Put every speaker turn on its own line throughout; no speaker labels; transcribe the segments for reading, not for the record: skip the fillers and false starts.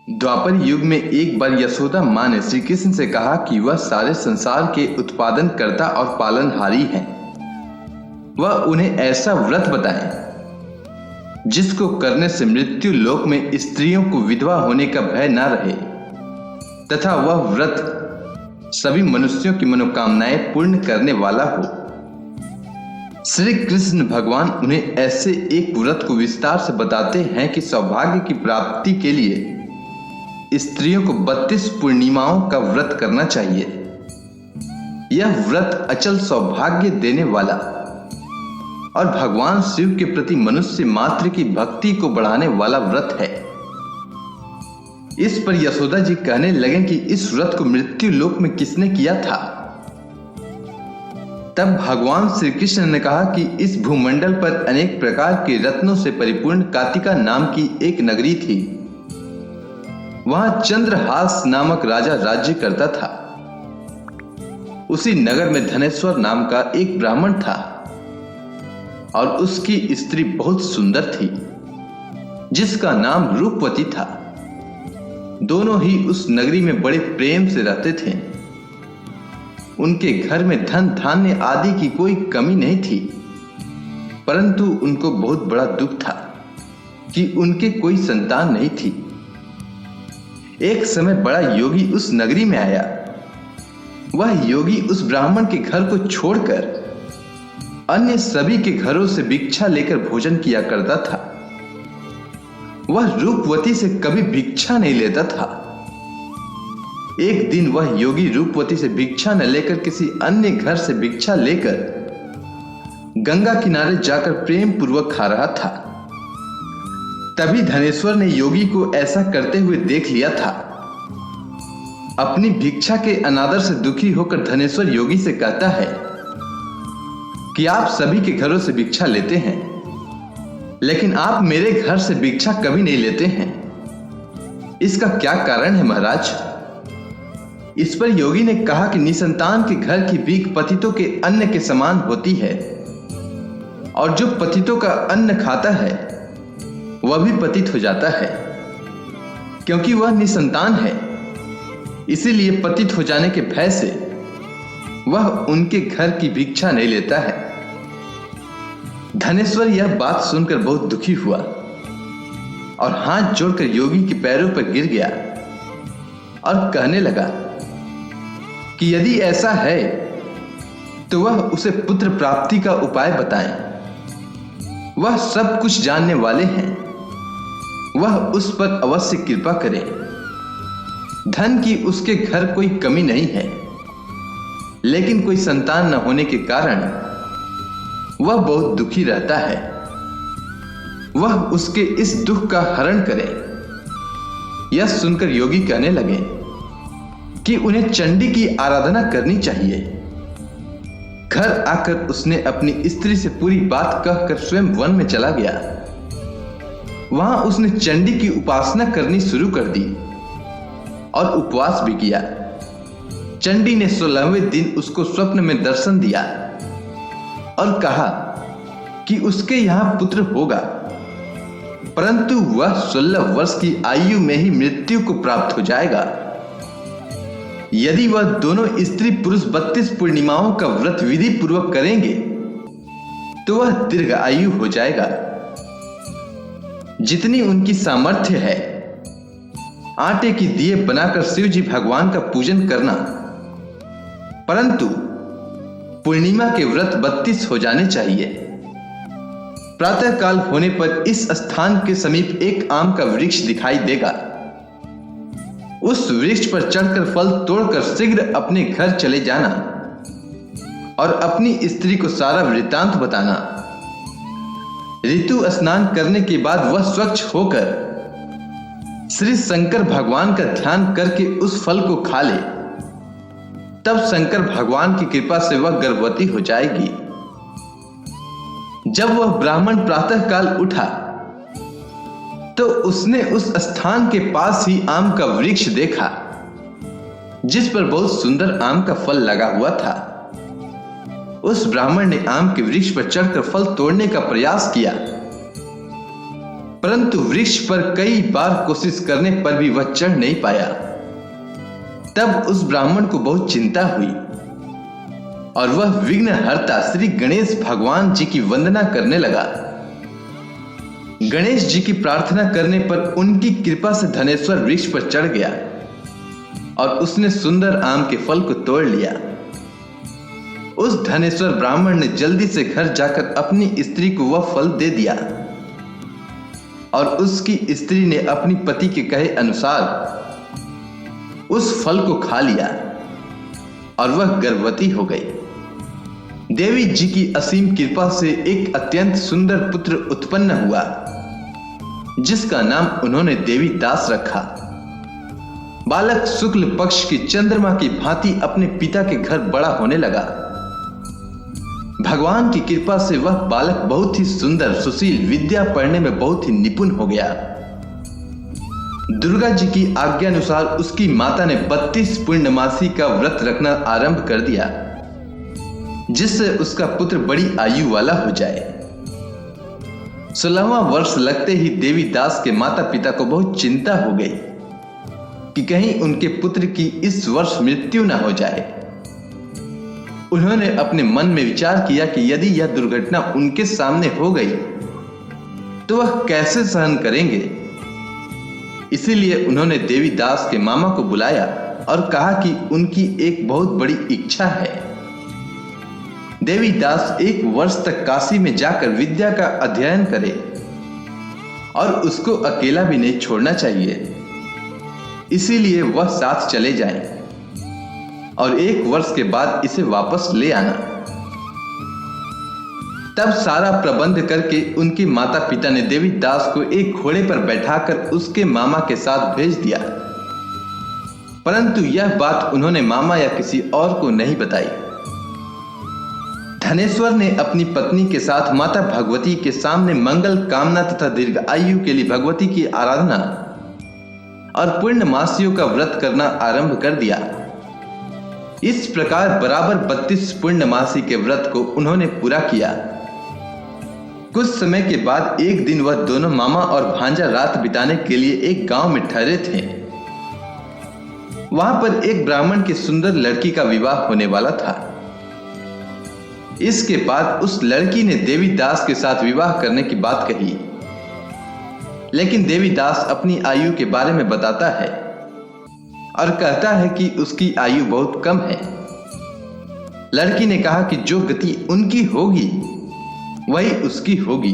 द्वापर युग में एक बार यशोदा माँ ने श्री कृष्ण से कहा कि वह सारे संसार के उत्पादन कर्ता और पालनहारी हैं। वह उन्हें ऐसा व्रत बताएं जिसको करने से मृत्यु लोक में स्त्रियों को विधवा होने का भय न रहे तथा वह व्रत सभी मनुष्यों की मनोकामनाएं पूर्ण करने वाला हो। श्री कृष्ण भगवान उन्हें ऐसे एक व्रत को विस्तार से बताते हैं कि सौभाग्य की प्राप्ति के लिए स्त्रियों को 32 पूर्णिमाओं का व्रत करना चाहिए। यह व्रत अचल सौभाग्य देने वाला और भगवान शिव के प्रति मनुष्य मात्र की भक्ति को बढ़ाने वाला व्रत है। इस पर यशोदा जी कहने लगे कि इस व्रत को मृत्यु लोक में किसने किया था। तब भगवान श्री कृष्ण ने कहा कि इस भूमंडल पर अनेक प्रकार के रत्नों से परिपूर्ण कातिका नाम की एक नगरी थी। वहां चंद्रहास नामक राजा राज्य करता था। उसी नगर में धनेश्वर नाम का एक ब्राह्मण था और उसकी स्त्री बहुत सुंदर थी जिसका नाम रूपवती था। दोनों ही उस नगरी में बड़े प्रेम से रहते थे। उनके घर में धन धान्य आदि की कोई कमी नहीं थी, परंतु उनको बहुत बड़ा दुख था कि उनके कोई संतान नहीं थी। एक समय बड़ा योगी उस नगरी में आया। वह योगी उस ब्राह्मण के घर को छोड़कर अन्य सभी के घरों से भिक्षा लेकर भोजन किया करता था। वह रूपवती से कभी भिक्षा नहीं लेता था। एक दिन वह योगी रूपवती से भिक्षा न लेकर किसी अन्य घर से भिक्षा लेकर गंगा किनारे जाकर प्रेम पूर्वक खा रहा था। तभी धनेश्वर ने योगी को ऐसा करते हुए देख लिया था। अपनी भिक्षा के अनादर से दुखी होकर धनेश्वर योगी से कहता है कि आप सभी के घरों से भिक्षा लेते हैं, लेकिन आप मेरे घर से भिक्षा कभी नहीं लेते हैं। इसका क्या कारण है महाराज? इस पर योगी ने कहा कि निसंतान के घर की भीख पतितों के अन्न के समान होती है और जो पतितों का अन्न खाता है वह भी पतित हो जाता है, क्योंकि वह निसंतान है। इसीलिए पतित हो जाने के भय से वह उनके घर की भिक्षा नहीं लेता है। धनेश्वर यह बात सुनकर बहुत दुखी हुआ और हाथ जोड़कर योगी के पैरों पर गिर गया और कहने लगा कि यदि ऐसा है तो वह उसे पुत्र प्राप्ति का उपाय बताएं। वह सब कुछ जानने वाले हैं। वह उस पर अवश्य कृपा करे। धन की उसके घर कोई कमी नहीं है, लेकिन कोई संतान न होने के कारण वह बहुत दुखी रहता है। वह उसके इस दुख का हरण करे। यह सुनकर योगी कहने लगे कि उन्हें चंडी की आराधना करनी चाहिए। घर आकर उसने अपनी स्त्री से पूरी बात कहकर स्वयं वन में चला गया। वहां उसने चंडी की उपासना करनी शुरू कर दी और उपवास भी किया। चंडी ने 16वें दिन उसको स्वप्न में दर्शन दिया और कहा कि उसके यहां पुत्र होगा, परंतु वह 16 वर्ष की आयु में ही मृत्यु को प्राप्त हो जाएगा। यदि वह दोनों स्त्री पुरुष 32 पूर्णिमाओं का व्रत विधि पूर्वक करेंगे तो वह दीर्घ आयु हो जाएगा। जितनी उनकी सामर्थ्य है, आटे की दिए बनाकर शिव जी भगवान का पूजन करना, परंतु पूर्णिमा के व्रत 32 हो जाने चाहिए। प्रातः काल होने पर इस स्थान के समीप एक आम का वृक्ष दिखाई देगा। उस वृक्ष पर चढ़कर फल तोड़कर शीघ्र अपने घर चले जाना और अपनी स्त्री को सारा वृत्तांत बताना। ऋतु स्नान करने के बाद वह स्वच्छ होकर श्री शंकर भगवान का ध्यान करके उस फल को खा ले। तब शंकर भगवान की कृपा से वह गर्भवती हो जाएगी। जब वह ब्राह्मण प्रातः काल उठा तो उसने उस स्थान के पास ही आम का वृक्ष देखा, जिस पर बहुत सुंदर आम का फल लगा हुआ था। उस ब्राह्मण ने आम के वृक्ष पर चढ़कर फल तोड़ने का प्रयास किया, परंतु वृक्ष पर कई बार कोशिश करने पर भी वह चढ़ नहीं पाया। तब उस ब्राह्मण को बहुत चिंता हुई और वह विघ्नहर्ता श्री गणेश भगवान जी की वंदना करने लगा। गणेश जी की प्रार्थना करने पर उनकी कृपा से धनेश्वर वृक्ष पर चढ़ गया और उसने सुंदर आम के फल को तोड़ लिया। उस धनेश्वर ब्राह्मण ने जल्दी से घर जाकर अपनी स्त्री को वह फल दे दिया और उसकी स्त्री ने अपनी पति के कहे अनुसार उस फल को खा लिया और वह गर्भवती हो गई। देवी जी की असीम कृपा से एक अत्यंत सुंदर पुत्र उत्पन्न हुआ, जिसका नाम उन्होंने देवी दास रखा। बालक शुक्ल पक्ष की चंद्रमा की भांति अपने पिता के घर बड़ा होने लगा। भगवान की कृपा से वह बालक बहुत ही सुंदर, सुशील, विद्या पढ़ने में बहुत ही निपुण हो गया। दुर्गा जी की आज्ञानुसार उसकी माता ने 32 पूर्णमासी का व्रत रखना आरंभ कर दिया, जिससे उसका पुत्र बड़ी आयु वाला हो जाए। 16वां वर्ष लगते ही देवी दास के माता पिता को बहुत चिंता हो गई कि कहीं उनके पुत्र की इस वर्ष मृत्यु न हो जाए। उन्होंने अपने मन में विचार किया कि यदि यह दुर्घटना उनके सामने हो गई तो वह कैसे सहन करेंगे। इसीलिए उन्होंने देवी दास के मामा को बुलाया और कहा कि उनकी एक बहुत बड़ी इच्छा है। देवी दास 1 वर्ष तक काशी में जाकर विद्या का अध्ययन करे और उसको अकेला भी नहीं छोड़ना चाहिए। इसीलिए वह साथ चले जाएं और 1 वर्ष के बाद इसे वापस ले आना। तब सारा प्रबंध करके उनके माता पिता ने देवी दास को एक घोड़े पर बैठाकर उसके मामा के साथ भेज दिया, परंतु यह बात उन्होंने मामा या किसी और को नहीं बताई। धनेश्वर ने अपनी पत्नी के साथ माता भगवती के सामने मंगल कामना तथा दीर्घ आयु के लिए भगवती की आराधना और पूर्णमासियों का व्रत करना आरंभ कर दिया। इस प्रकार बराबर 32 पूर्णमासी के व्रत को उन्होंने पूरा किया। कुछ समय के बाद एक दिन वह दोनों मामा और भांजा रात बिताने के लिए एक गांव में ठहरे थे। वहां पर एक ब्राह्मण की सुंदर लड़की का विवाह होने वाला था। इसके बाद उस लड़की ने देवी दास के साथ विवाह करने की बात कही, लेकिन देवी दास अपनी आयु के बारे में बताता है और कहता है कि उसकी आयु बहुत कम है। लड़की ने कहा कि जो गति उनकी होगी वही उसकी होगी।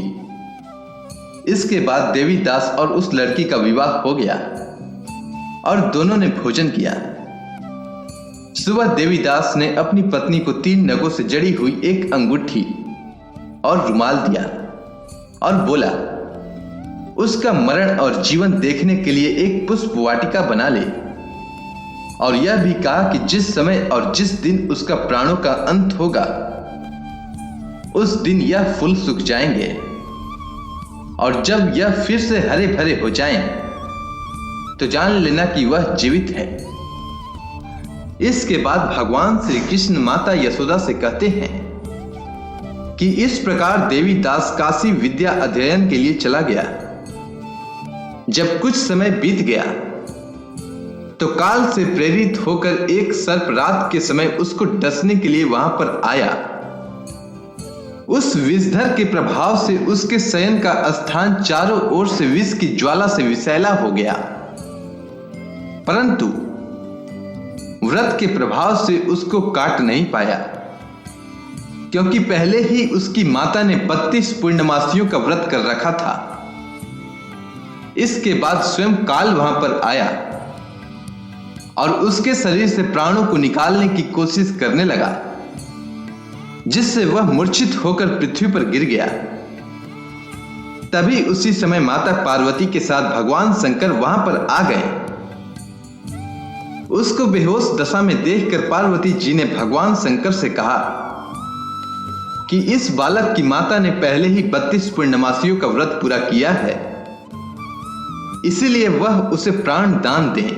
इसके बाद देवी दास और उस लड़की का विवाह हो गया और दोनों ने भोजन किया। सुबह देवी दास ने अपनी पत्नी को 3 नगों से जड़ी हुई एक अंगूठी और रुमाल दिया और बोला, उसका मरण और जीवन देखने के लिए एक पुष्प वाटिका बना ले, और यह भी कहा कि जिस समय और जिस दिन उसका प्राणों का अंत होगा उस दिन यह फूल सूख जाएंगे, और जब यह फिर से हरे भरे हो जाएं, तो जान लेना कि वह जीवित है। इसके बाद भगवान श्री कृष्ण माता यशोदा से कहते हैं कि इस प्रकार देवी दास काशी विद्या अध्ययन के लिए चला गया। जब कुछ समय बीत गया तो काल से प्रेरित होकर एक सर्प रात के समय उसको डसने के लिए वहां पर आया। उस विषधर के प्रभाव से उसके शयन का स्थान चारों ओर से विष की ज्वाला से विषैला हो गया, परंतु व्रत के प्रभाव से उसको काट नहीं पाया, क्योंकि पहले ही उसकी माता ने 32 पूर्णमासियों का व्रत कर रखा था। इसके बाद स्वयं काल वहां पर आया और उसके शरीर से प्राणों को निकालने की कोशिश करने लगा, जिससे वह मूर्छित होकर पृथ्वी पर गिर गया। तभी उसी समय माता पार्वती के साथ भगवान शंकर वहां पर आ गए। उसको बेहोश दशा में देखकर पार्वती जी ने भगवान शंकर से कहा कि इस बालक की माता ने पहले ही 32 पूर्णमासियों का व्रत पूरा किया है, इसीलिए वह उसे प्राण दान दें।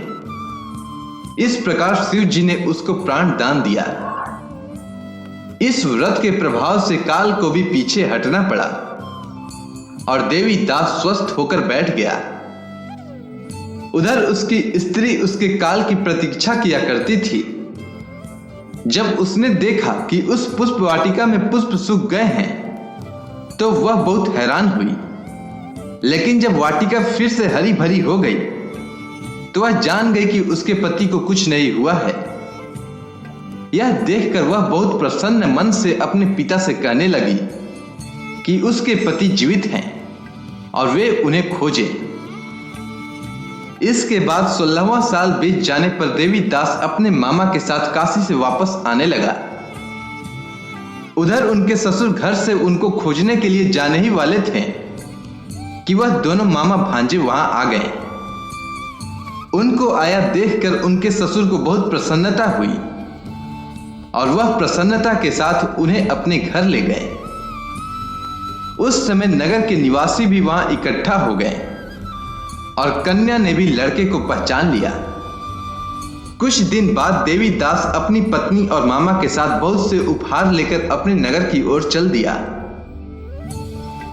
इस प्रकार शिव जी ने उसको प्राण दान दिया। इस व्रत के प्रभाव से काल को भी पीछे हटना पड़ा और देवी दास स्वस्थ होकर बैठ गया। उधर उसकी स्त्री उसके काल की प्रतीक्षा किया करती थी। जब उसने देखा कि उस पुष्प वाटिका में पुष्प सूख गए हैं तो वह बहुत हैरान हुई, लेकिन जब वाटिका फिर से हरी भरी हो गई तो वह जान गई कि उसके पति को कुछ नहीं हुआ है। यह देखकर वह बहुत प्रसन्न मन से अपने पिता से कहने लगी कि उसके पति जीवित हैं और वे उन्हें खोजें। इसके बाद 16वां साल बीत जाने पर देवी दास अपने मामा के साथ काशी से वापस आने लगा। उधर उनके ससुर घर से उनको खोजने के लिए जाने ही वाले थे कि वह दोनों मामा भांजे वहां आ गए। उनको आया देखकर उनके ससुर को बहुत प्रसन्नता हुई और वह प्रसन्नता के साथ उन्हें अपने घर ले गए। उस समय नगर के निवासी भी वहां इकट्ठा हो गए और कन्या ने भी लड़के को पहचान लिया। कुछ दिन बाद देवी दास अपनी पत्नी और मामा के साथ बहुत से उपहार लेकर अपने नगर की ओर चल दिया।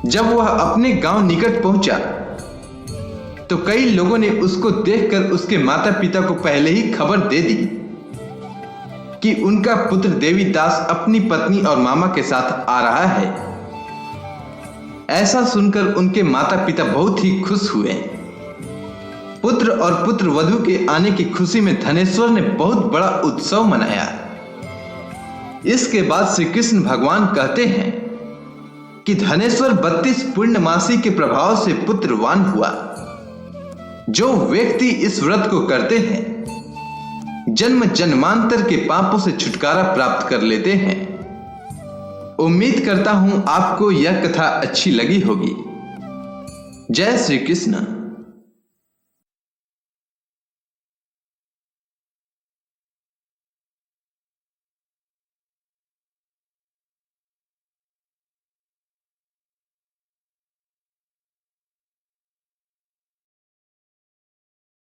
जब वह अपने गांव निकट पहुंचा तो कई लोगों ने उसको देखकर उसके माता पिता को पहले ही खबर दे दी कि उनका पुत्र देवी दास अपनी पत्नी और मामा के साथ आ रहा है। ऐसा सुनकर उनके माता पिता बहुत ही खुश हुए। पुत्र और पुत्र वधू के आने की खुशी में धनेश्वर ने बहुत बड़ा उत्सव मनाया। इसके बाद श्री कृष्ण भगवान कहते हैं कि धनेश्वर 32 पूर्णमासी के प्रभाव से पुत्रवान हुआ। जो व्यक्ति इस व्रत को करते हैं जन्म जन्मांतर के पापों से छुटकारा प्राप्त कर लेते हैं। उम्मीद करता हूं आपको यह कथा अच्छी लगी होगी। जय श्री कृष्ण।